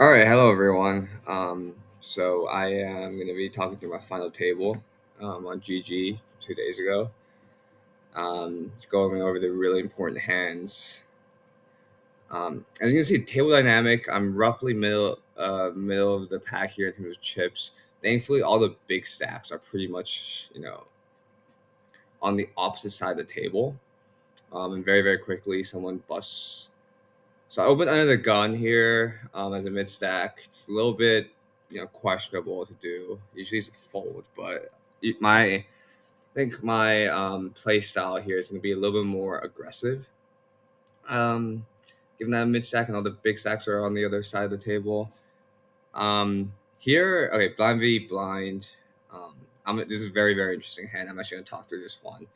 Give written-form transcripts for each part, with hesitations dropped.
All right, hello everyone. So I am going to be talking through my final table on GG 2 days ago. Going over the really important hands. As you can see, table dynamic. I'm roughly middle of the pack here in terms of chips. Thankfully, all the big stacks are pretty much on the opposite side of the table. And very quickly, someone busts. So I opened under the gun here as a mid stack. It's a little bit questionable to do. Usually it's a fold, but I think my play style here is going to be a little bit more aggressive. Um, Given that mid stack and all the big stacks are on the other side of the table. Here, okay, blind v blind. This is a very interesting hand. I'm actually going to talk through this one.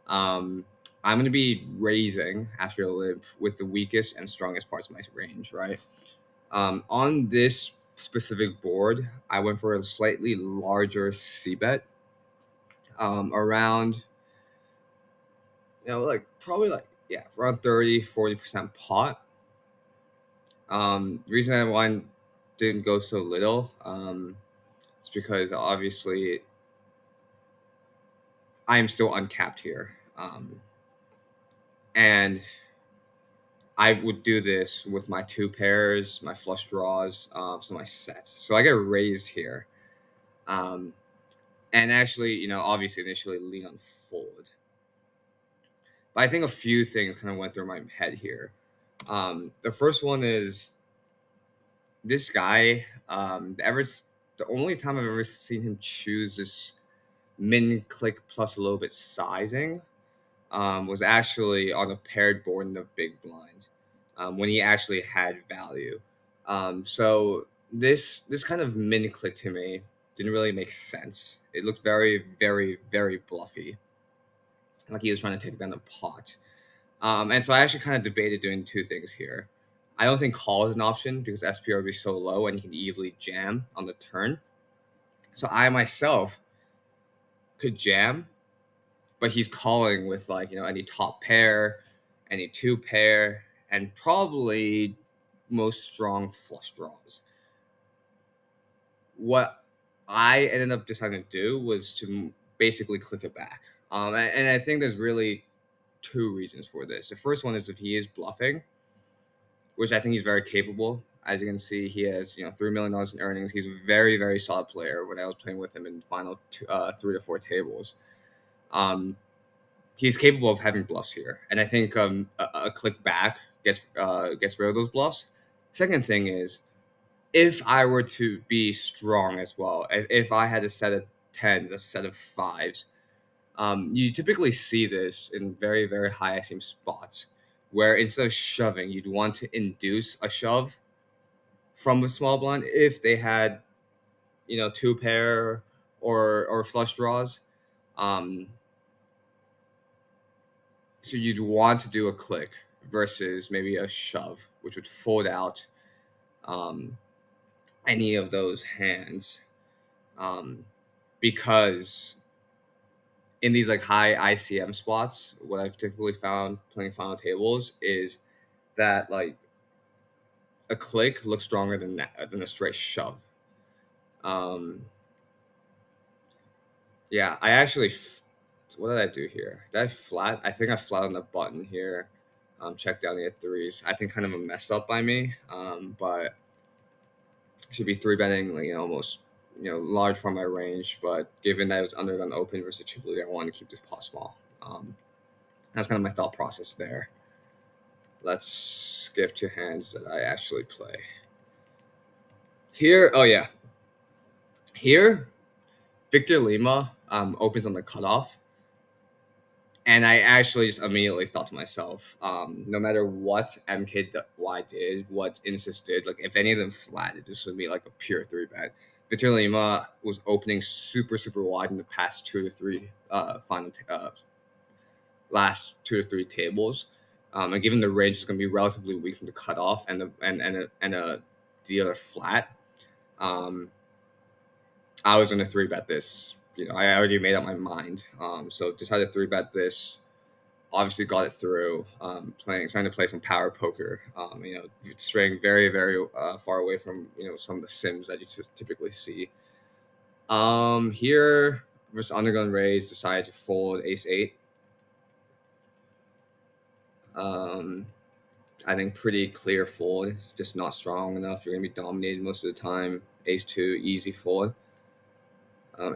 Um, I'm going to be raising after a limp with the weakest and strongest parts of my range, right? On this specific board, I went for a slightly larger C bet, around, like probably like, yeah, around 30-40% pot. The reason I won didn't go so little is because obviously I am still uncapped here. And I would do this with my two pairs, my flush draws, so my sets. So I get raised here. Um, and actually, obviously initially lean on fold. But I think a few things kind of went through my head here. The first one is this guy. The only time I've ever seen him choose this min click plus a little bit sizing was actually on a paired board in the big blind when he actually had value. So this kind of min click to me didn't really make sense. It looked very bluffy, like he was trying to take down the pot. And so I actually kind of debated doing two things here. I don't think call is an option because SPR would be so low and he can easily jam on the turn. So I myself could jam, but he's calling with any top pair, any two pair, and probably most strong flush draws. What I ended up deciding to do was to basically click it back. And I think there's really two reasons for this. The first one is if he is bluffing, which I think he's very capable. As you can see, he has $3 million in earnings. He's a very solid player. When I was playing with him in the final 3 to 4 tables, he's capable of having bluffs here, and I think a click back gets rid of those bluffs. Second thing is, if I were to be strong as well, if I had a set of tens, a set of fives, you typically see this in very high ICM spots, where instead of shoving, you'd want to induce a shove from a small blind if they had, two pair or flush draws. Um, so you'd want to do a click versus maybe a shove, which would fold out um, any of those hands, um, because in these like high ICM spots, what I've typically found playing final tables is that like a click looks stronger than a straight shove. Um, yeah, I actually. What did I do here? Did I flat? I think I flat on the button here. Check down the threes. I think kind of a mess up by me. But should be three betting like almost large for my range. But given that it was undergun open versus chip lead, I wanted to keep this pot small. That's kind of my thought process there. Let's skip to hands that I actually play. Here, oh yeah. Here, Victor Lima opens on the cutoff. And I actually just immediately thought to myself, no matter what MKY did, what Insys did, like if any of them flatted, this would be like a pure three bet. Victor Lima was opening super wide in the past two to three last 2 to 3 tables. And given the range is going to be relatively weak from the cutoff the other flat, I was going to three bet this. I already made up my mind. So decided to three bet this obviously got it through. Starting to play some power poker. Straying very very far away from some of the sims that you typically see. Here versus undergun raise, decided to fold ace eight. I think pretty clear fold. It's just not strong enough. You're gonna be dominated most of the time. Ace two, easy fold.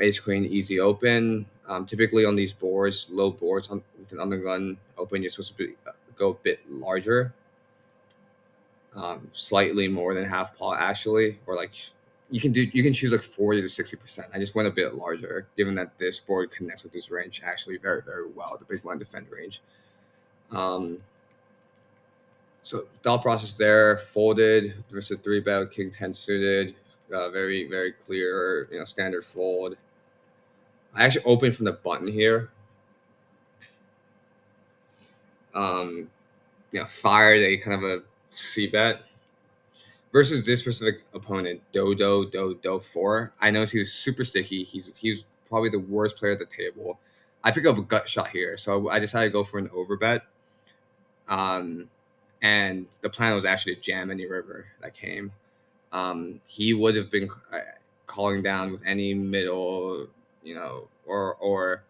Ace queen, easy open. Typically on these boards, low boards with an undergun open, you're supposed to go a bit larger. Slightly more than half pot actually, or like you can choose like 40 to 60%. I just went a bit larger, given that this board connects with this range actually very very well, the big blind defend range. So thought process there, folded versus three bet, king 10 suited, very very clear, standard fold. I actually opened from the button here. Fired a kind of a C bet versus this specific opponent, Dodo 4. I noticed he was super sticky. He's probably the worst player at the table. I picked up a gut shot here, so I decided to go for an overbet. And the plan was actually to jam any river that came. He would have been calling down with any middle, or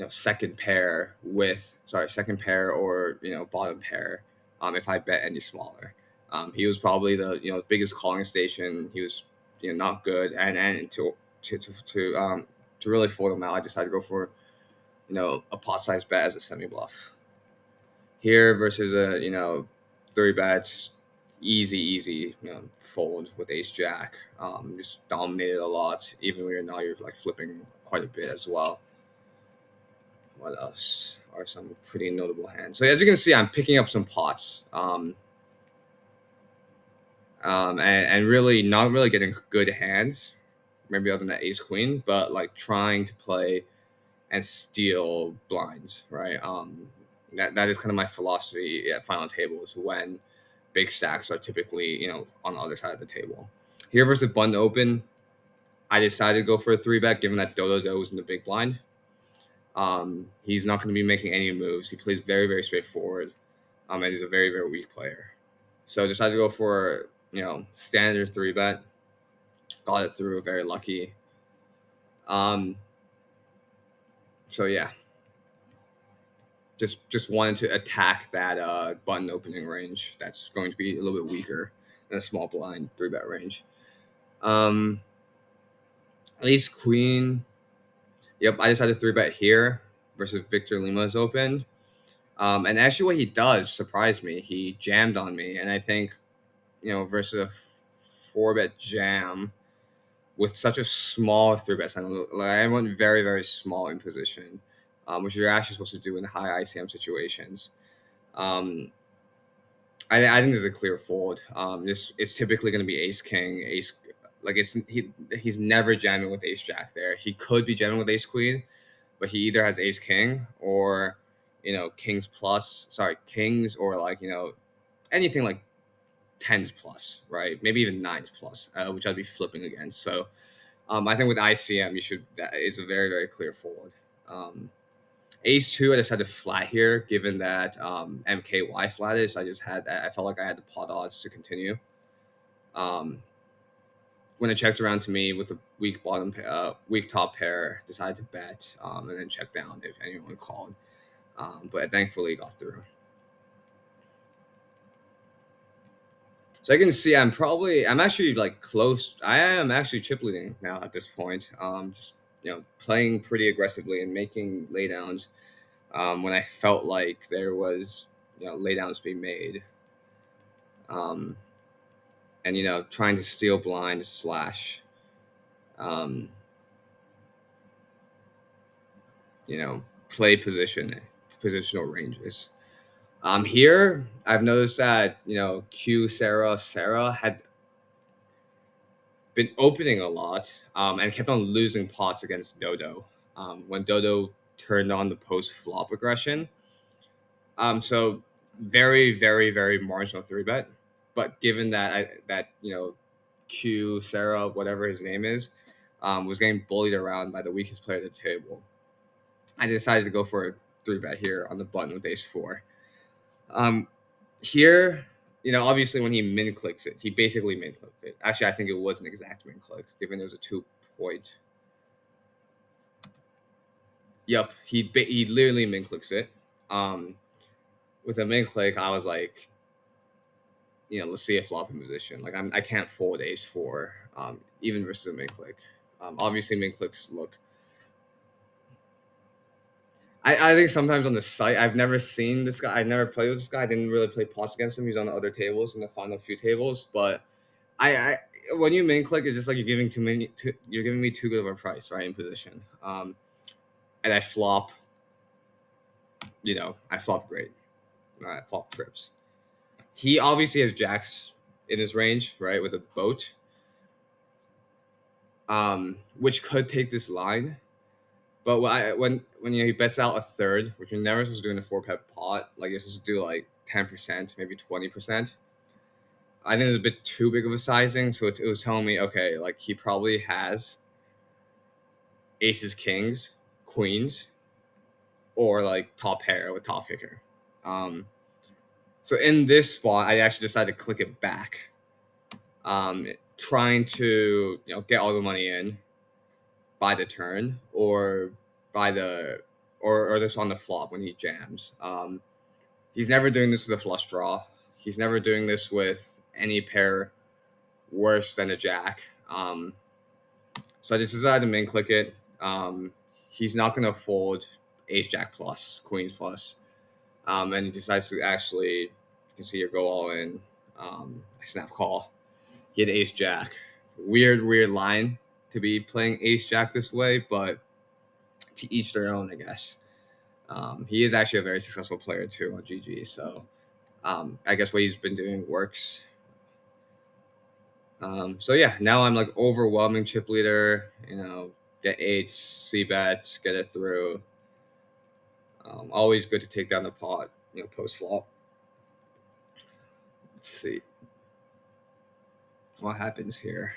second pair or bottom pair. If I bet any smaller, he was probably the biggest calling station. He was not good, and to really fold him out, I decided to go for a pot size bet as a semi bluff. Here versus a three bets, easy fold with ace jack. Just dominated a lot. Even when you're like flipping quite a bit as well. What else are some pretty notable hands? So as you can see, I'm picking up some pots. And really not really getting good hands, maybe other than the ace queen, but like trying to play and steal blinds, right? That is kind of my philosophy at final tables when big stacks are typically on the other side of the table. Here versus button open, I decided to go for a three bet given that Dodo was in the big blind. He's not going to be making any moves. He plays very very straightforward, and he's a very very weak player. So I decided to go for standard three bet. Got it through, very lucky. So yeah, just wanted to attack that button opening range. That's going to be a little bit weaker than a small blind three bet range. Ace queen. Yep, I decided to three bet here versus Victor Lima's open. And actually, what he does surprised me. He jammed on me, and I think versus a four bet jam with such a small three bet sign, like I went very very small in position, which you're actually supposed to do in high ICM situations. I think there's a clear fold. It's typically going to be ace king, ace, like he's never jamming with ace jack there. He could be jamming with ace queen, but he either has ace king or kings or like anything like tens plus, right? Maybe even nines plus, which I'd be flipping against. So I think with ICM that is a very very clear fold. Ace two, I just had to flat here, given that MKY flatted. So I felt like I had the pot odds to continue. When it checked around to me with a weak top pair, decided to bet, and then check down if anyone called. But thankfully got through. So I can see I'm actually like close. I am actually chip leading now at this point. Just playing pretty aggressively and making laydowns when I felt like there was laydowns being made. And trying to steal blind slash play positional ranges. Here I've noticed that Q Sarah had been opening a lot and kept on losing pots against Dodo when Dodo turned on the post flop aggression. So very very very marginal three bet, but given that Q Sarah, whatever his name is, was getting bullied around by the weakest player at the table, I decided to go for 3-bet here on the button with ace 4. Here, obviously when he min clicks it, he basically min clicked it. Actually, I think it was an exact min click, given it was a 2-point. Yep, he literally min clicks it. With a min click, I was like, let's see a flop in position. Like I can't fold ace 4, even versus a min click. Obviously, min clicks look. I think sometimes on the site, I've never seen this guy. I've never played with this guy. I didn't really play pots against him. He's on the other tables in the final few tables. But I when you min click, it's just like you're giving you're giving me too good of a price, right, in position. And I flop. I flop great. I flop trips. He obviously has jacks in his range, right, with a boat, which could take this line. But when he bets out a third, which you're never supposed to do in a 4-bet pot, like you're supposed to do like 10%, maybe 20%. I think it's a bit too big of a sizing, so it was telling me, okay, like he probably has aces, kings, queens, or like top pair with top kicker. So in this spot, I actually decided to click it back, trying to get all the money in by the turn or by the or this on the flop when he jams. He's never doing this with a flush draw. He's never doing this with any pair worse than a jack. So I just decided to min click it. He's not going to fold ace jack plus, queens plus. And he decides to actually, you can see, go all in. Snap call. He had ace jack. Weird line to be playing ace jack this way, but to each their own, I guess. He is actually a very successful player too on GG, so I guess what he's been doing works. So yeah, now I'm like overwhelming chip leader. Get 8, c-bet, get it through. Always good to take down the pot, post flop. Let's see what happens here.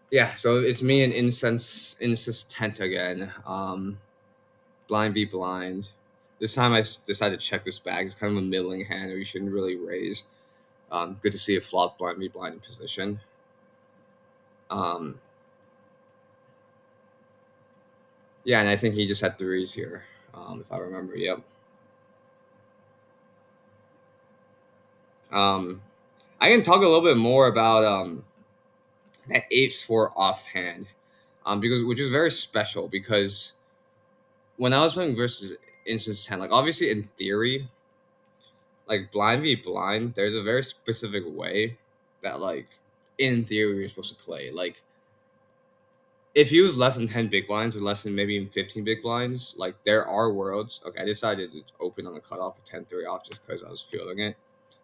Yeah, so it's me and Insistent again. Blind v blind. This time I decided to check this bag. It's kind of a middling hand, or you shouldn't really raise. Good to see a flop blind v blind in position. Yeah, and I think he just had 3s here, if I remember. Yep. I can talk a little bit more about that H4 offhand, which is very special because when I was playing versus Insistent, like obviously in theory, like blind v blind, there's a very specific way that like in theory you're supposed to play. Like if you use less than 10 big blinds or less than maybe even 15 big blinds, like there are worlds. Okay, I decided to open on the cutoff of 10-3 off just because I was feeling it,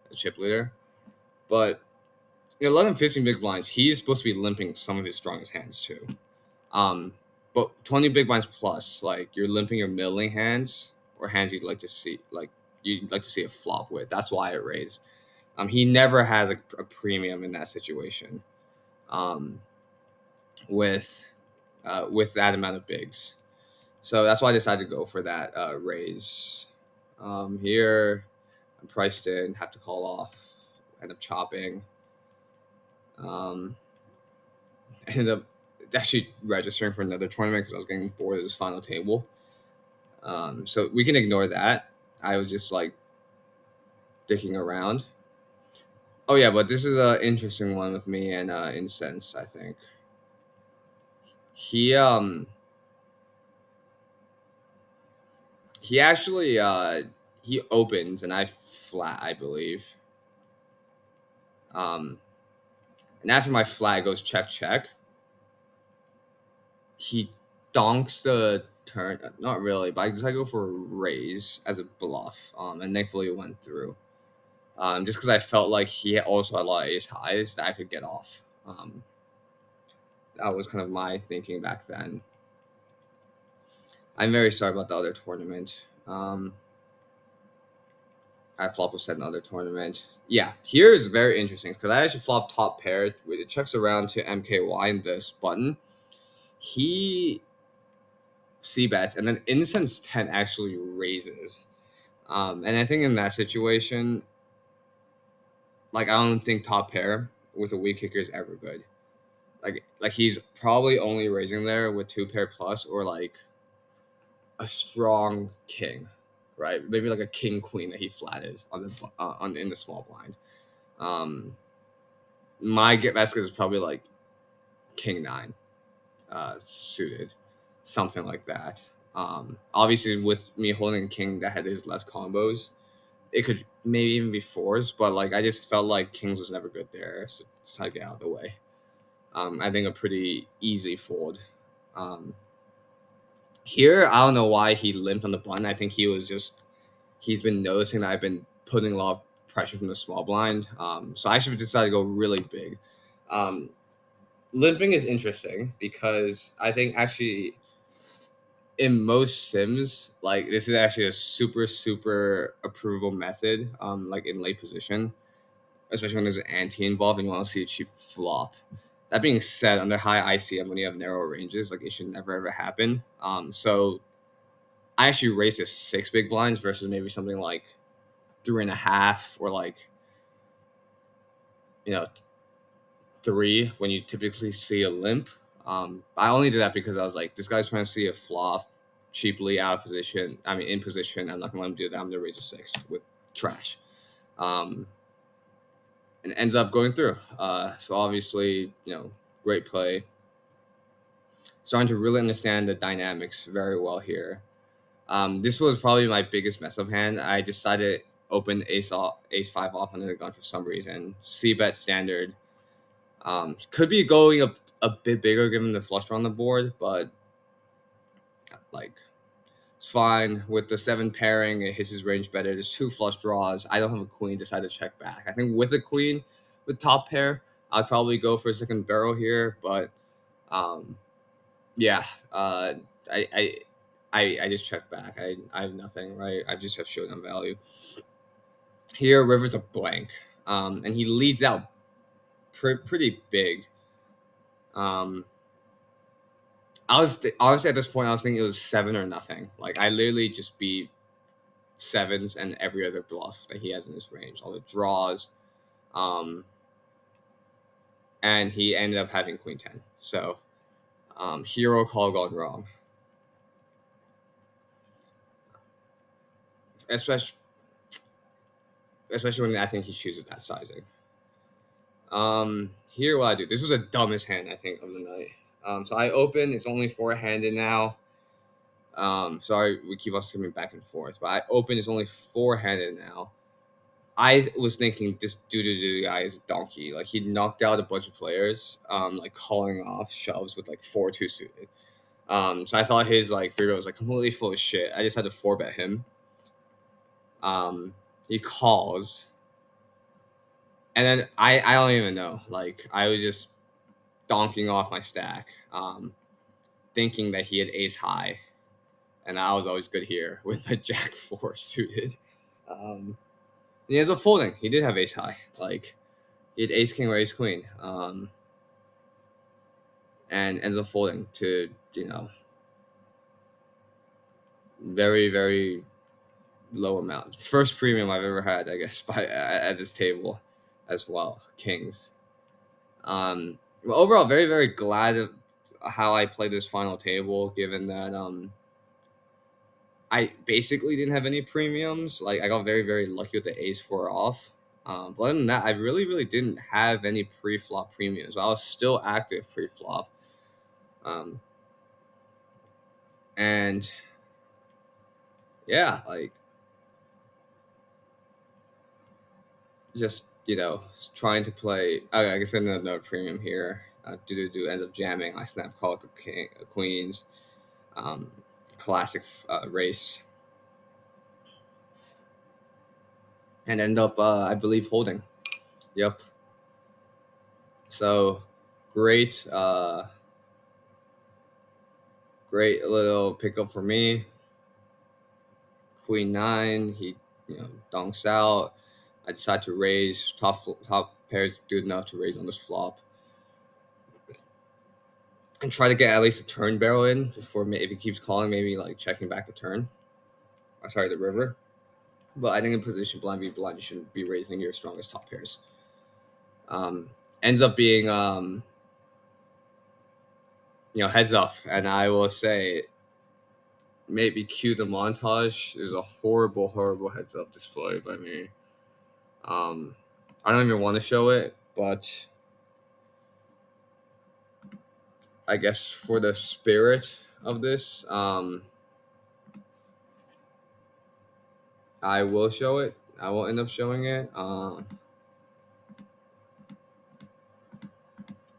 the chip leader. But 11, 15 big blinds, he's supposed to be limping some of his strongest hands too. But 20 big blinds plus, like you're limping your middling hands or hands you'd like to see a flop with. That's why it raised. He never has a premium in that situation. With that amount of bigs. So that's why I decided to go for that raise. Here, I'm priced in, have to call off, end up chopping. Ended up actually registering for another tournament because I was getting bored of this final table. So we can ignore that. I was just like dicking around. Oh yeah, but this is an interesting one with me and Incense, I think. He actually he opened and I flat, I believe. And after my flat goes check check, he donks the turn. Not really, but I decided to go for a raise as a bluff. And thankfully it went through. Just because I felt like he also had a lot of ace highs that I could get off. That was kind of my thinking back then. I'm very sorry about the other tournament. I flop was set another tournament. Yeah, here is very interesting because I actually flopped top pair. It checks around to MKY in this button. He C bets, and then Innocence 10 actually raises. And I think in that situation, like I don't think top pair with a weak kicker is ever good. Like he's probably only raising there with two pair plus or like a strong king, right? Maybe like a king queen that he flatted on the on in the small blind. Um, my get basket is probably like king nine, suited, something like that. Obviously, with me holding king that had his less combos, it could maybe even be fours, but like I just felt like kings was never good there, so just had to get out of the way. I think a pretty easy fold. Um, Here, I don't know why he limped on the button. I think he's been noticing that I've been putting a lot of pressure from the small blind. So I should decide to go really big. Um, Limping is interesting because I think actually in most sims, like this is actually a super approvable method. Like in late position, especially when there's an ante involved and you want to see a cheap flop. That being said, under high ICM when you have narrow ranges, like it should never ever happen. So I actually raised to six big blinds versus maybe something like 3.5 or like you know three when you typically see a limp. I only did that because I was like, this guy's trying to see a flop cheaply out of position. I mean, in position. I'm not gonna let him do that. I'm gonna raise a six with trash, um, and ends up going through. So obviously, great play. Starting to really understand the dynamics very well here. This was probably my biggest mess up hand. I decided open ace off, ace five off under the gun for some reason. C bet standard. Could be going a bit bigger given the flush draw on the board, but like it's fine with the seven pairing. It hits his range better. There's two flush draws. I don't have a queen. Decide to check back. I think with a queen, with top pair, I'd probably go for a second barrel here. But um, yeah, I I. I just check back. I have nothing, right? I just have showdown value. Here, River's a blank. And he leads out pretty big. Um, honestly at this point, I was thinking it was seven or nothing. Like I literally just beat sevens and every other bluff that he has in his range, all the draws. Um, and he ended up having queen 10. So, hero call gone wrong. Especially, especially when I think he chooses that sizing. Here what I do. This was the dumbest hand I think of the night. So I open. It's only four-handed now. Sorry, we keep on skipping back and forth, but I open. It's only four-handed now. I was thinking this doo guy is a donkey. Like he knocked out a bunch of players, like calling off shoves with like 4-2 suited. So I thought his like three was like completely full of shit. I just had to four bet him. He calls, and then I don't even know. Like I was just donking off my stack, thinking that he had ace high, and I was always good here with my jack four suited. He ends up folding. He did have ace high. Like he had ace king or ace queen, and ends up folding to very low amount. First premium I've ever had, I guess, by at this table, as well. Kings. Well, overall, very glad of how I played this final table, given that I basically didn't have any premiums. Like I got very lucky with the ace four off. But other than that, I really didn't have any pre-flop premiums. I was still active pre-flop. Um, and yeah, like just trying to play. I guess another premium here. Do ends up jamming. I snap call it the queens. Um, Classic race, and end up I believe holding. Yep. So great, great little pickup for me. Queen nine. He donks out. I decide to raise. Top pairs good enough to raise on this flop. and try to get at least a turn barrel in before, if he keeps calling, maybe like checking back the turn. Sorry, the river. But I think in position blind v blind, you shouldn't be raising your strongest top pairs. Um, ends up being heads up, and I will say maybe cue the montage. There's a horrible, horrible heads up display by me. I don't even want to show it, but I guess for the spirit of this, I will show it. I will end up showing it.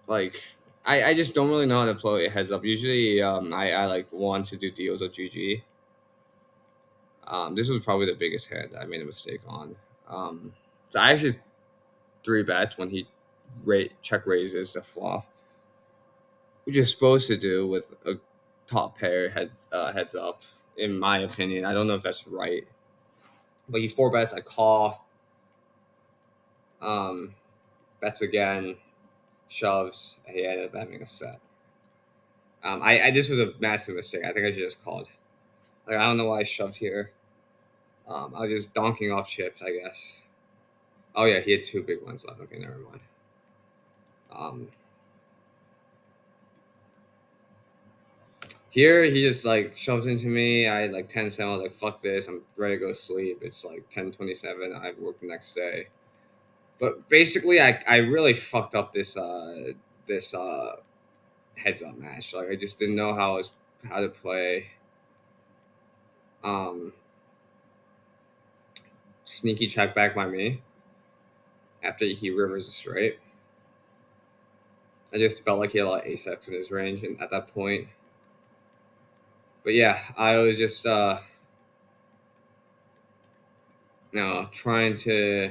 Like I just don't really know how to play heads up. Usually, I like want to do deals with GG. This was probably the biggest hand I made a mistake on. So I actually three bet when he check raises the flop, which you're supposed to do with a top pair heads up. In my opinion, I don't know if that's right, but he four bets. I call. Bets again, shoves. He ended up having a set. I this was a massive mistake. I think I should just called. Like I don't know why I shoved here. I was just donking off chips, I guess. Oh yeah, he had two big ones left. Okay, never mind. Here he just like shoves into me. I had like 10-7. I was like, fuck this. I'm ready to go to sleep. It's like 10:27. I have work the next day. But basically I really fucked up this heads up match. Like I just didn't know how to play. Sneaky check back by me after he rivers a straight. I just felt like he had a lot of ace X in his range and at that point. But yeah, I was just trying to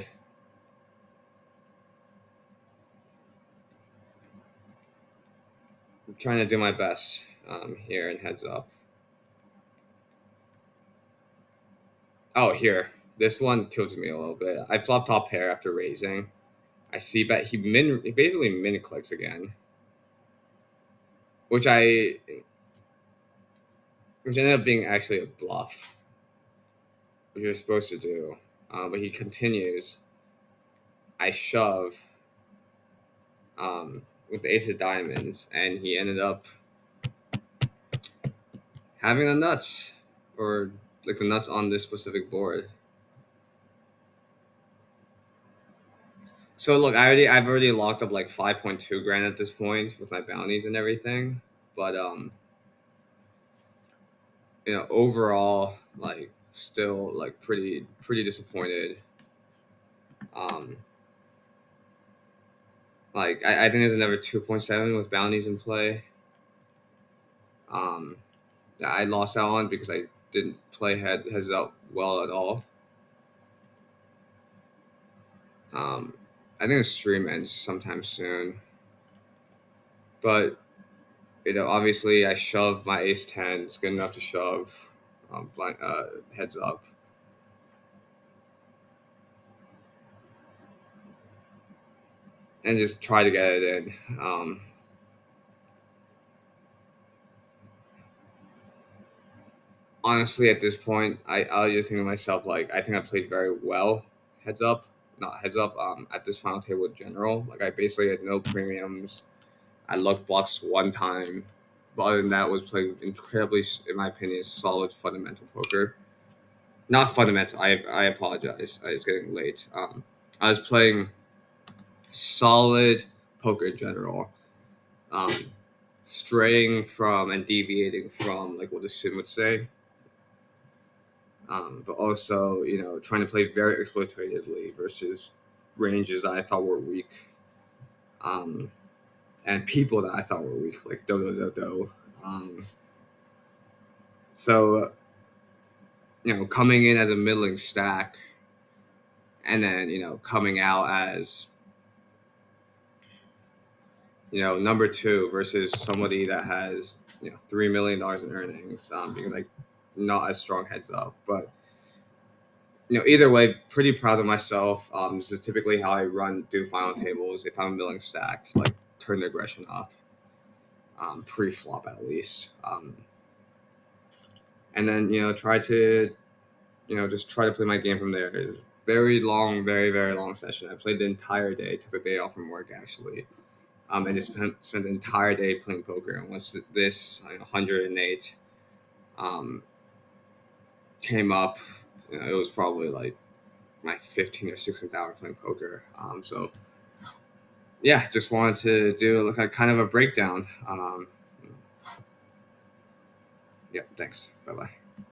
do my best here in heads up. Oh, here. This one tilted me a little bit. I flop top pair after raising. I see bet he basically min clicks again. Which ended up being actually a bluff. Which you're supposed to do. But he continues. I shove with the ace of diamonds, and he ended up having the nuts, or like the nuts on this specific board. So look, I've already locked up like 5.2 grand at this point with my bounties and everything, but overall, like still like pretty disappointed. Like I think there's another 2.7 with bounties in play. That I lost out on because I didn't play heads up well at all. I think the stream ends sometime soon. But obviously I shove my ace 10. It's good enough to shove heads up. And just try to get it in. Honestly, at this point, I was just thinking to myself, like, I think I played very well heads up. Not heads up, at this final table in general. Like, I basically had no premiums. I luck blocks one time. But other than that, was playing incredibly, in my opinion, solid fundamental poker. Not fundamental. I apologize. I was getting late. I was playing solid poker in general. Straying from and deviating from like what the sim would say. But also, trying to play very exploitatively versus ranges that I thought were weak. And people that I thought were weak, like do. So, coming in as a middling stack and then, coming out as, number two versus somebody that has, $3 million in earnings because I not as strong heads up. But, either way, pretty proud of myself. This is typically how I do final tables if I'm a milling stack, like turn the aggression up. pre-flop at least. And then try to just try to play my game from there. It's very long, very very long session. I played the entire day. Took the day off from work actually. And just spent the entire day playing poker. And once this 108 um, came up, it was probably like my 15th or 16th hour playing poker. So yeah, just wanted to do like a kind of a breakdown. Yeah, thanks. Bye bye.